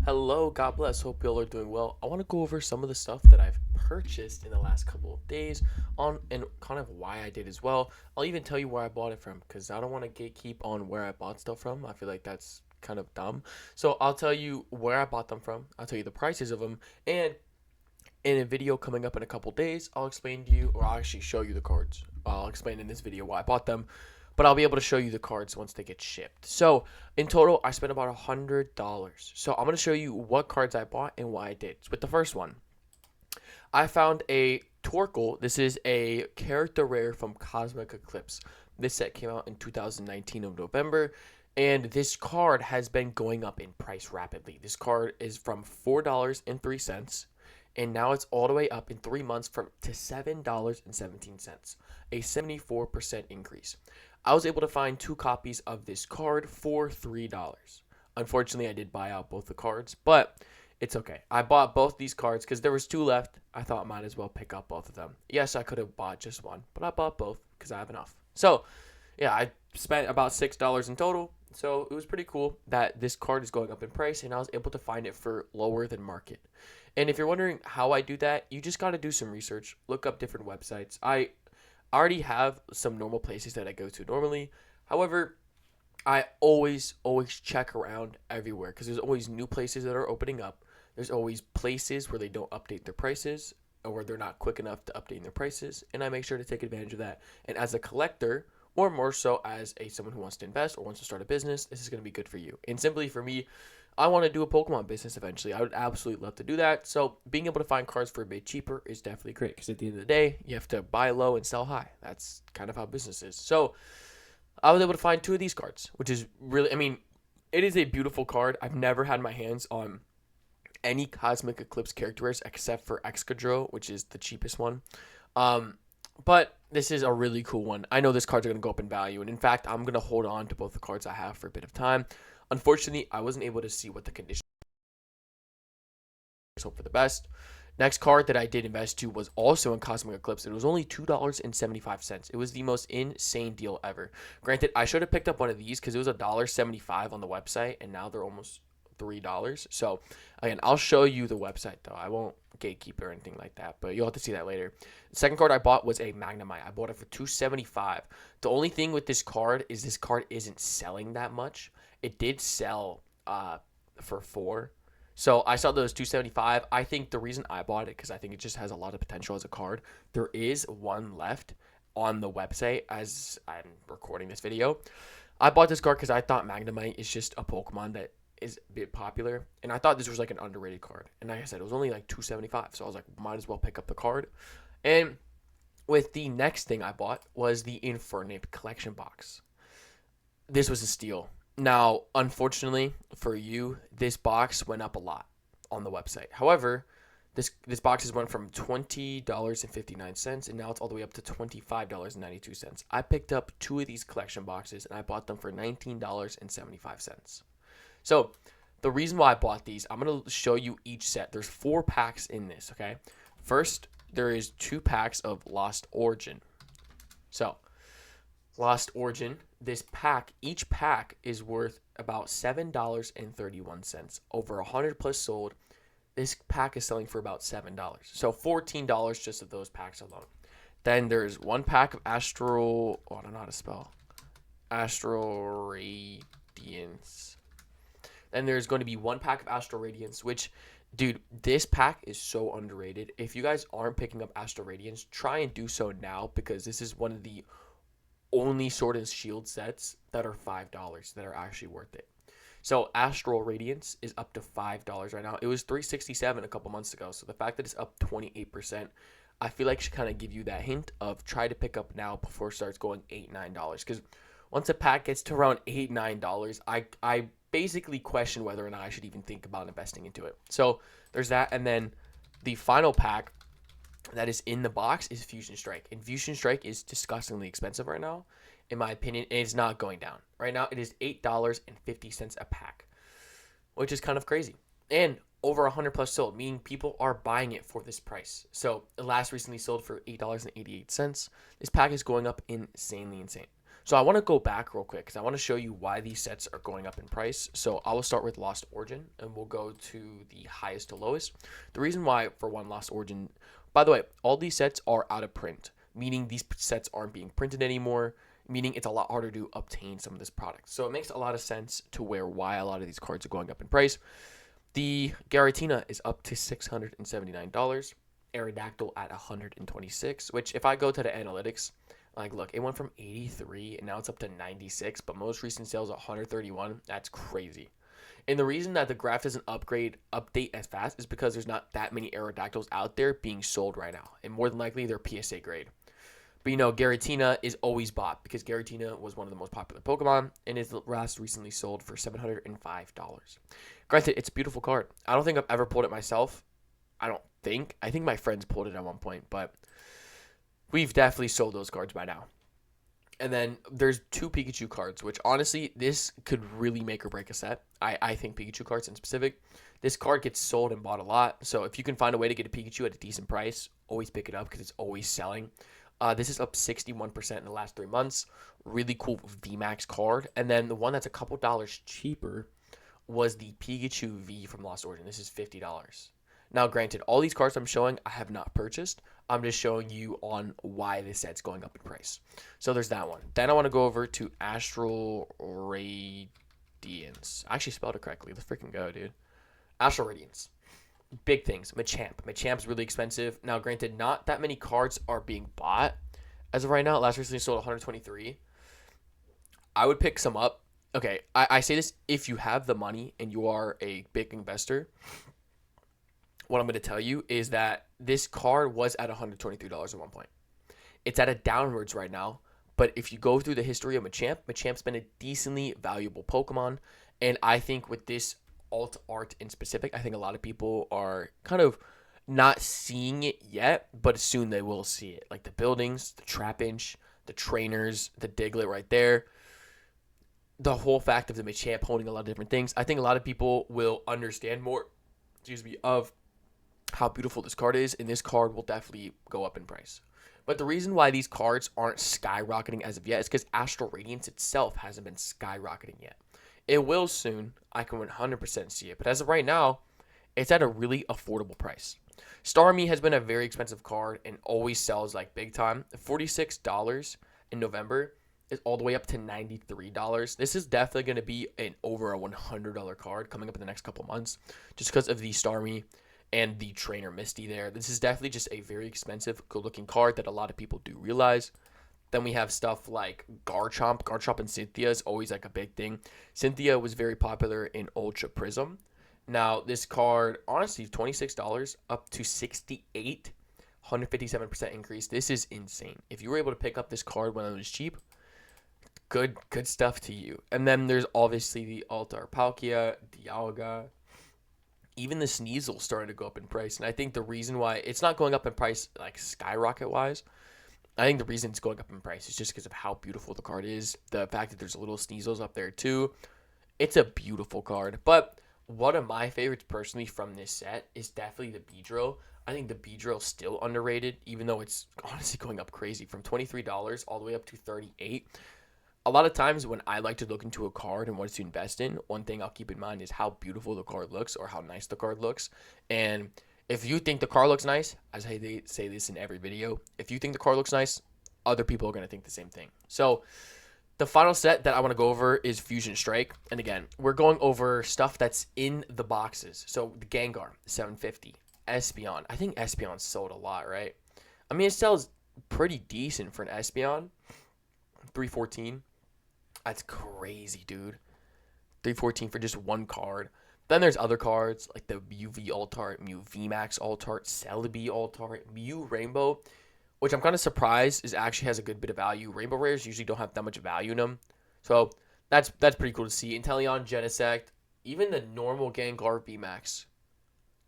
Hello, God bless. Hope you all are doing well. I want to go over some of the stuff that I've purchased in the last couple of days on and kind of why I did as well. I'll even tell you where I bought it from because I don't want to gatekeep on where I bought stuff from. I feel like that's kind of dumb. So I'll tell you where I bought them from. I'll tell you the prices of them, and in a video coming up in a couple days, I'll explain to you, or I'll actually show you the cards. I'll explain in this video why I bought them, but I'll be able to show you the cards once they get shipped. So in total, I spent about $100. So I'm gonna show you what cards I bought and why I did. So with the first one, I found a Torkoal. This is a character rare from Cosmic Eclipse. This set came out in 2019 of November, and this card has been going up in price rapidly. This card is from $4.03, and now it's all the way up in 3 months to $7.17, a 74% increase. I was able to find two copies of this card for $3. Unfortunately, I did buy out both the cards, but it's okay. I bought both these cards because there was two left. I thought I might as well pick up both of them. Yes, I could have bought just one, but I bought both because I have enough. So, yeah, I spent about $6 in total. So it was pretty cool that this card is going up in price, and I was able to find it for lower than market. And if you're wondering how I do that, you just got to do some research, look up different websites. I already have some normal places that I go to normally. However, I always check around everywhere because there's always new places that are opening up. There's always places where they don't update their prices or where they're not quick enough to update their prices, and I make sure to take advantage of that. And as a collector, or more so as a someone who wants to invest or wants to start a business, this is going to be good for you. And simply for me, I want to do a Pokemon business eventually. I would absolutely love to do that. So being able to find cards for a bit cheaper is definitely great because at the end of the day, you have to buy low and sell high. That's kind of how business is. So I was able to find two of these cards, which is really, I mean, it is a beautiful card. I've never had my hands on any Cosmic Eclipse characters except for Excadrill, which is the cheapest one. Um, but this is a really cool one. I know this card's going to go up in value, and in fact, I'm going to hold on to both the cards I have for a bit of time. Unfortunately, I wasn't able to see what the conditions. Hope for the best. Next card that I did invest to was also in Cosmic Eclipse. It was only $2.75. It was the most insane deal ever. Granted, I should have picked up one of these because it was $1.75 on the website, and now they're almost $3. So again, I'll show you the website though. I won't gatekeep or anything like that, but you'll have to see that later. The second card I bought was a Magnemite. I bought it for $2.75. The only thing with this card is this card isn't selling that much. It did sell for $4. So I saw those 275. I think the reason I bought it because I think it just has a lot of potential as a card. There is one left on the website as I'm recording this video. I bought this card because I thought Magnemite is just a Pokemon that is a bit popular, and I thought this was like an underrated card. And like I said, it was only like 275, so I was like, might as well pick up the card. And with the next thing I bought was the Infernape collection box. This was a steal. Now, unfortunately for you, this box went up a lot on the website. However, this box has went from $20.59 and now it's all the way up to $25.92. I picked up two of these collection boxes and I bought them for $19.75. So the reason why I bought these, I'm going to show you each set. There's 4 packs in this, okay? First, there is 2 packs of Lost Origin. So Lost Origin, each pack is worth about $7.31. Over 100 plus sold. This pack is selling for about $7. So $14 just of those packs alone. Then there's 1 pack of Astral, I don't know how to spell. Astral Radiance. Then there's going to be 1 pack of Astral Radiance, which, dude, this pack is so underrated. If you guys aren't picking up Astral Radiance, try and do so now because this is one of the only Sword and Shield sets that are $5 that are actually worth it. So Astral Radiance is up to $5 right now. It was $3.67 a couple months ago. So the fact that it's up 28%, I feel like should kind of give you that hint of try to pick up now before it starts going $8, $9. Because once a pack gets to around $8, $9, I basically question whether or not I should even think about investing into it. So there's that. And then the final pack that is in the box is Fusion Strike. And Fusion Strike is disgustingly expensive right now. In my opinion, it is not going down. Right now, it is $8.50 a pack, which is kind of crazy. And over 100 plus sold, meaning people are buying it for this price. So it last recently sold for $8.88. This pack is going up insanely insane. So I want to go back real quick because I want to show you why these sets are going up in price. So I will start with Lost Origin and we'll go to the highest to lowest. The reason why, for one, Lost Origin, by the way, all these sets are out of print, meaning these sets aren't being printed anymore, meaning it's a lot harder to obtain some of this product. So it makes a lot of sense to why a lot of these cards are going up in price. The Garatina is up to $679. Aerodactyl at 126, which if I go to the analytics, like look, it went from 83 and now it's up to 96, but most recent sales 131. That's crazy. And the reason that the graph doesn't update as fast is because there's not that many Aerodactyls out there being sold right now, and more than likely they're PSA grade. But Garatina is always bought because Garatina was one of the most popular Pokemon and is last recently sold for $705. Granted, it's a beautiful card. I don't think I've ever pulled it myself. I think my friends pulled it at one point, but we've definitely sold those cards by now. And then there's 2 Pikachu cards, which honestly, this could really make or break a set. I think Pikachu cards in specific. This card gets sold and bought a lot. So if you can find a way to get a Pikachu at a decent price, always pick it up because it's always selling. This is up 61% in the last 3 months. Really cool VMAX card. And then the one that's a couple dollars cheaper was the Pikachu V from Lost Origin. This is $50. Now, granted, all these cards I'm showing, I have not purchased. I'm just showing you on why this set's going up in price. So there's that one. Then I want to go over to Astral Radiance. I actually spelled it correctly. Let's freaking go, dude. Astral Radiance. Big things. Machamp. Machamp's really expensive. Now, granted, not that many cards are being bought as of right now. Last recently sold 123. I would pick some up. Okay, I say this if you have the money and you are a big investor. What I'm going to tell you is that this card was at $123 at one point. It's at a downwards right now, but if you go through the history of Machamp's been a decently valuable Pokemon, and I think with this alt art in specific, I think a lot of people are kind of not seeing it yet, but soon they will see it. Like the buildings, the Trapinch, the trainers, the Diglett right there. The whole fact of the Machamp holding a lot of different things. I think a lot of people will understand more, of how beautiful this card is, and this card will definitely go up in price. But the reason why these cards aren't skyrocketing as of yet is because Astral Radiance itself hasn't been skyrocketing yet. It will soon. I can 100% see it. But as of right now, it's at a really affordable price. Starmie has been a very expensive card and always sells like big time. $46 in November is all the way up to $93. This is definitely going to be an over a $100 card coming up in the next couple months just because of the Starmie and the trainer Misty there. This is definitely just a very expensive, good-looking card that a lot of people do realize. Then we have stuff like Garchomp. Garchomp and Cynthia is always like a big thing. Cynthia was very popular in Ultra Prism. Now, this card, honestly, $26 up to $68, 157% increase. This is insane. If you were able to pick up this card when it was cheap, good stuff to you. And then there's obviously the Altar Palkia, Dialga. Even the Sneasel started to go up in price. And I think the reason why it's not going up in price like skyrocket wise, I think the reason it's going up in price is just because of how beautiful the card is. The fact that there's little Sneasels up there too. It's a beautiful card. But one of my favorites personally from this set is definitely the Beedrill. I think the Beedrill is still underrated, even though it's honestly going up crazy from $23 all the way up to $38. A lot of times when I like to look into a card and what to invest in, one thing I'll keep in mind is how beautiful the card looks or how nice the card looks. And if you think the card looks nice, as I say this in every video, if you think the card looks nice, other people are going to think the same thing. So the final set that I want to go over is Fusion Strike. And again, we're going over stuff that's in the boxes. So the Gengar, $750. Espeon. I think Espeon sold a lot, right? I mean, it sells pretty decent for an Espeon. $314. That's crazy, dude. $314 for just one card. Then there's other cards like the Mew V Altart, Mew VMAX Altart, Celebi Altart, Mew Rainbow, which I'm kind of surprised is actually has a good bit of value. Rainbow rares usually don't have that much value in them. So that's pretty cool to see. Inteleon, Genesect, even the normal Gengar VMAX.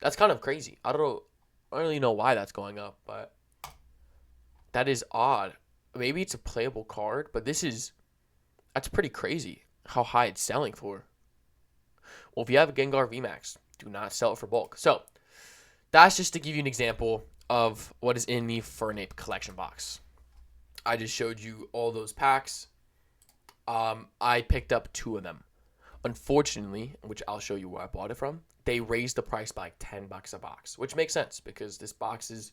That's kind of crazy. I don't really know why that's going up, but that is odd. Maybe it's a playable card, but that's pretty crazy how high it's selling for. Well, if you have a Gengar VMAX, do not sell it for bulk. So that's just to give you an example of what is in the Fernape collection box. I just showed you all those packs. I picked up 2 of them. Unfortunately, which I'll show you where I bought it from, they raised the price by like $10 a box, which makes sense because this box is,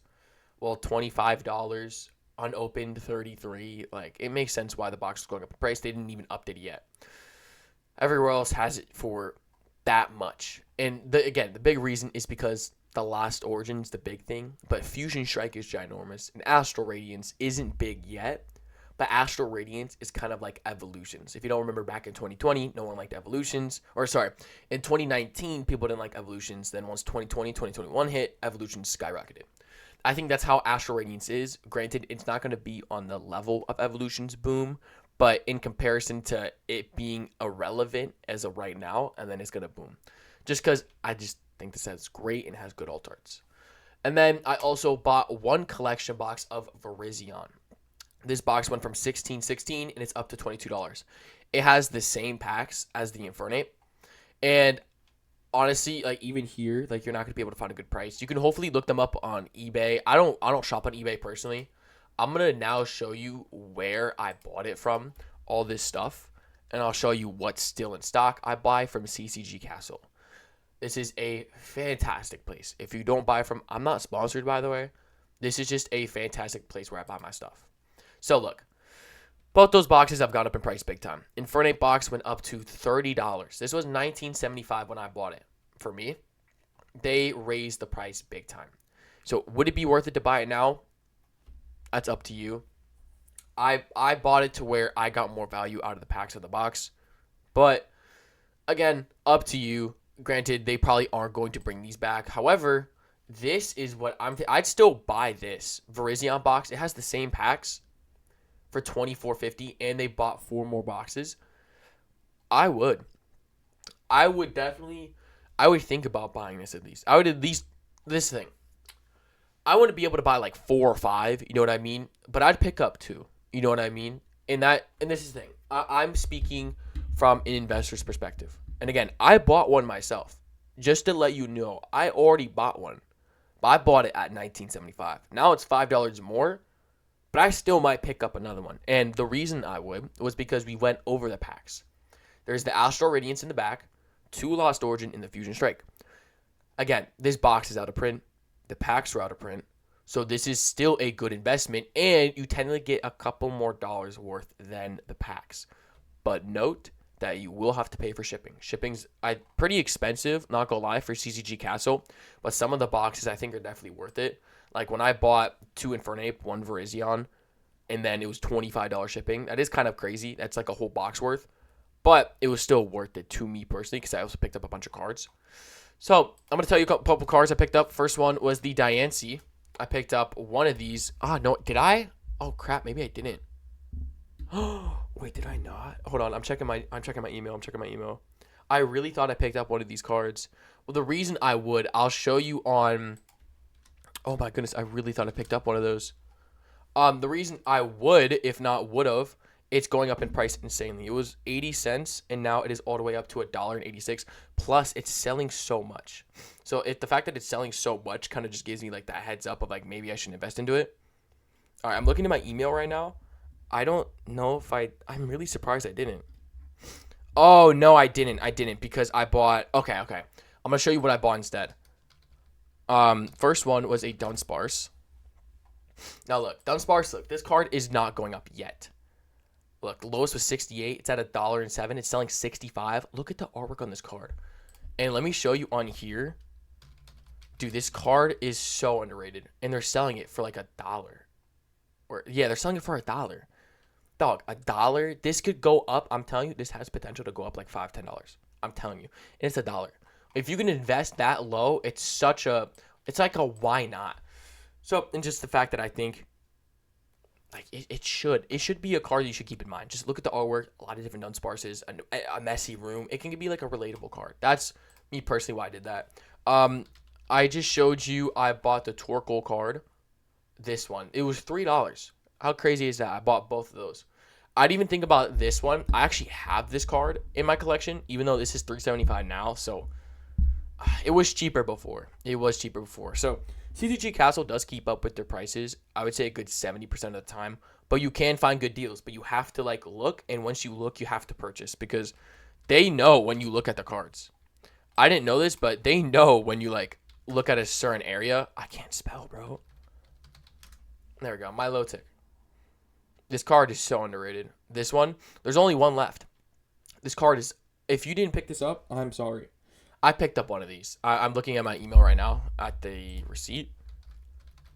well, $25, unopened 33. Like, it makes sense why the box is going up in price. They didn't even update it yet. Everywhere else has it for that much. And again, the big reason is because the Lost Origin's the big thing, but Fusion Strike is ginormous, and Astral Radiance isn't big yet. But Astral Radiance is kind of like Evolutions. If you don't remember, back in 2020, no one liked Evolutions. Or sorry, in 2019, people didn't like Evolutions. Then once 2020, 2021 hit, Evolutions skyrocketed. I think that's how Astral Radiance is. Granted, it's not going to be on the level of Evolutions boom, but in comparison to it being irrelevant as of right now, and then it's going to boom. Just because I just think the set's great and has good alt arts. And then I also bought one collection box of Virizion. This box went from $16.16 and it's up to $22. It has the same packs as the Infernape. And honestly, like even here, like you're not gonna be able to find a good price. You can hopefully look them up on eBay. I don't shop on eBay personally. I'm gonna now show you where I bought it from, all this stuff, and I'll show you what's still in stock. I buy from CCG Castle. This is a fantastic place. If you don't buy from, I'm not sponsored by the way. This is just a fantastic place where I buy my stuff. So look, both those boxes have gone up in price big time. Infernape box went up to $30. This was $19.75 when I bought it. For me, they raised the price big time. So would it be worth it to buy it now? That's up to you. I bought it to where I got more value out of the packs of the box. But again, up to you. Granted, they probably aren't going to bring these back. However, this is what I'd still buy this Virizion box. It has the same packs for $24.50, and they bought 4 more boxes. I would think about buying this at least. I would at least, this thing, I wouldn't be able to buy like 4 or 5, you know what I mean? But I'd pick up 2, you know what I mean? And this is the thing. I'm speaking from an investor's perspective. And again, I bought one myself. Just to let you know, I already bought one. But I bought it at $19.75. Now it's $5 more. But I still might pick up another one. And the reason I would was because we went over the packs. There's the Astral Radiance in the back, 2 Lost Origin in the Fusion Strike. Again, this box is out of print. The packs are out of print. So this is still a good investment. And you tend to get a couple more dollars worth than the packs. But note that you will have to pay for shipping. Shipping's pretty expensive, not gonna lie, for CCG Castle. But some of the boxes I think are definitely worth it. Like when I bought 2 Infernape, 1 Virizion, and then it was $25 shipping. That is kind of crazy. That's like a whole box worth. But it was still worth it to me personally because I also picked up a bunch of cards. So I'm going to tell you a couple cards I picked up. First one was the Diancie. I picked up one of these. No, did I? Oh, crap. Maybe I didn't. Wait, did I not? Hold on. I'm checking my email. I really thought I picked up one of these cards. Well, the reason I'll show you on... Oh my goodness, I really thought I picked up one of those. The reason I would, if not would have, it's going up in price insanely. It was 80 cents, and now it is all the way up to $1.86. Plus, it's selling so much. So the fact that it's selling so much kind of just gives me like that heads up of like maybe I should invest into it. All right, I'm looking at my email right now. I don't know if I'm really surprised I didn't. Oh, no, I didn't because I bought... Okay. I'm going to show you what I bought instead. First one was a Dunsparce. Now look, Dunsparce, this card is not going up yet. Look, lowest was 68. It's at $1.07. It's selling 65. Look at the artwork on this card. And let me show you on here. Dude, this card is so underrated. And they're selling it for like $1. They're selling it for $1. Dog, $1. This could go up. I'm telling you, this has potential to go up like $5, $10. I'm telling you. And it's $1. If you can invest that low, it's like a why not? So, and just the fact that I think like it should be a card that you should keep in mind. Just look at the artwork, a lot of different Dunsparces, a messy room. It can be like a relatable card. That's me personally why I did that. I just showed you I bought the Torkoal card. This one. It was $3. How crazy is that? I bought both of those. I didn't even think about this one. I actually have this card in my collection, even though this is $3.75 now, so it was cheaper before. So CCG Castle does keep up with their prices. I would say a good 70% of the time. but you can find good deals. But you have to like look, and once you look, you have to purchase because they know when you look at the cards. I didn't know this, but they know when you like look at a certain area. I can't spell, bro. There we go. Milotic. This card is so underrated. This one, there's only one left. This card is, if you didn't pick this up, I'm sorry. I picked up one of these. I'm looking at my email right now at the receipt.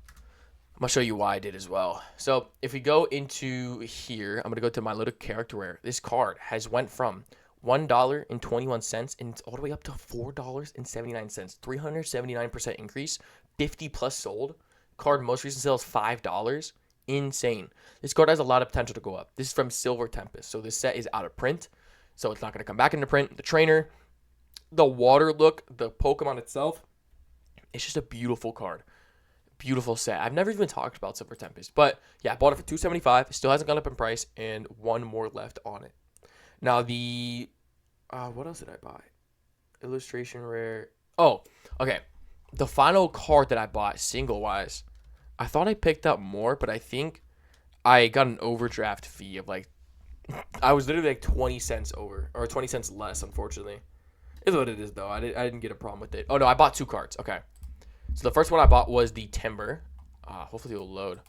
I'm going to show you why I did as well. So if we go into here, I'm going to go to my little character rare. This card has went from $1.21 and it's all the way up to $4.79. 379% increase. 50 plus sold. Card most recent sale is $5. Insane. This card has a lot of potential to go up. This is from Silver Tempest. So this set is out of print. So it's not going to come back into print. The trainer, the water look, the Pokemon itself, it's just a beautiful card. Beautiful set. I've never even talked about Silver Tempest. But yeah, I bought it for $275. It still hasn't gone up in price. And one more left on it. Now the, what else did I buy? Illustration rare. Oh, okay. The final card that I bought single wise, I thought I picked up more, but I think I got an overdraft fee of like, I was literally like 20 cents over, or 20 cents less, unfortunately. It's what it is, though. I didn't get a problem with it. Oh, no, I bought 2 cards. Okay. So the first one I bought was the Timber. Hopefully it'll load.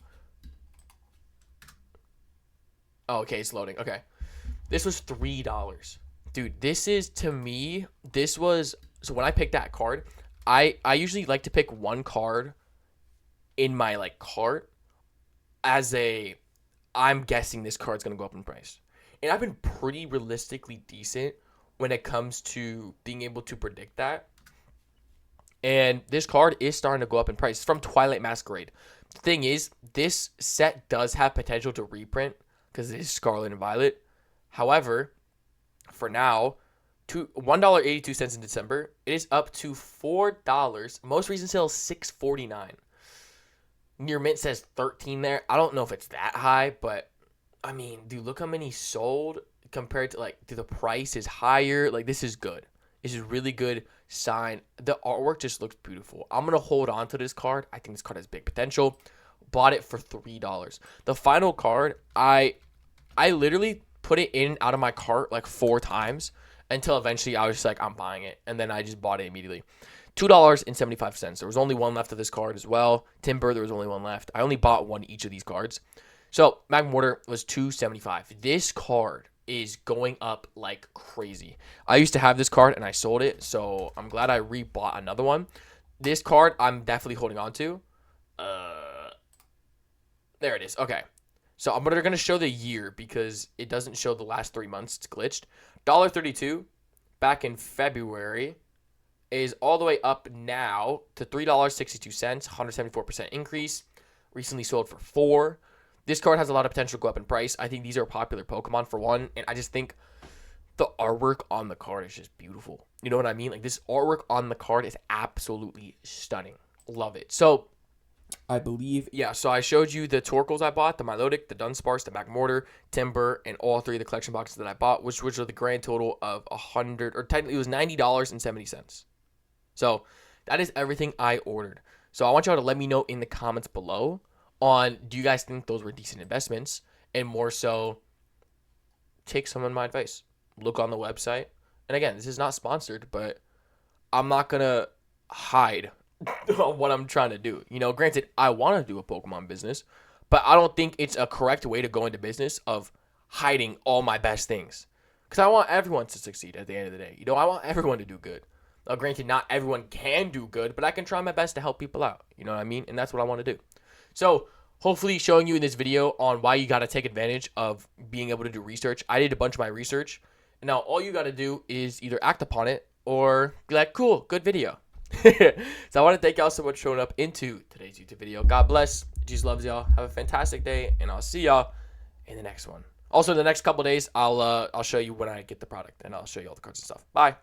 Oh, okay, it's loading. Okay. This was $3. Dude, this is, to me, this was, so when I picked that card, I usually like to pick one card in my, like, cart as a, I'm guessing this card's going to go up in price. And I've been pretty realistically decent when it comes to being able to predict that. And this card is starting to go up in price. It's from Twilight Masquerade. The thing is, this set does have potential to reprint because it is Scarlet and Violet. However, for now, $1.82 in December, it is up to $4. Most recent sale is $6.49. Near mint says 13 there. I don't know if it's that high, but I mean, dude, look how many sold compared to like, dude, the price is higher. Like, this is good. This is really good sign. The artwork just looks beautiful. I'm going to hold on to this card. I think this card has big potential. Bought it for $3. The final card, I literally put it in and out of my cart like 4 times until eventually I was just like, I'm buying it. And then I just bought it immediately. $2.75. There was only one left of this card as well. Timber, there was only one left. I only bought one each of these cards. So Magma Mortar was $2.75. This card is going up like crazy. I used to have this card and I sold it, so I'm glad I rebought another one. This card I'm definitely holding on to. There it is. Okay. So I'm going to show the year because it doesn't show the last 3 months. It's glitched. $1.32 back in February is all the way up now to $3.62, 174% increase. Recently sold for $4. This card has a lot of potential to go up in price. I think these are popular Pokemon for one, and I just think the artwork on the card is just beautiful. You know what I mean? Like, this artwork on the card is absolutely stunning. Love it. So I believe, yeah, so I showed you the Torkoals I bought, the Milotic, the Dunsparce, the Magmortar, Timber, and all 3 of the collection boxes that I bought, which are the grand total of $100, or technically it was $90.70. So that is everything I ordered. So I want y'all to let me know in the comments below on, do you guys think those were decent investments? And more so, take some of my advice. Look on the website. And again, this is not sponsored, but I'm not going to hide what I'm trying to do. You know, granted, I want to do a Pokemon business, but I don't think it's a correct way to go into business of hiding all my best things. Because I want everyone to succeed at the end of the day. You know, I want everyone to do good. Now, granted, not everyone can do good, but I can try my best to help people out. You know what I mean? And that's what I want to do. So, hopefully showing you in this video on why you got to take advantage of being able to do research. I did a bunch of my research. And now all you got to do is either act upon it or be like, cool, good video. So I want to thank y'all so much for showing up into today's YouTube video. God bless. Jesus loves y'all. Have a fantastic day. And I'll see y'all in the next one. Also, in the next couple days, I'll show you when I get the product. And I'll show you all the cards and stuff. Bye.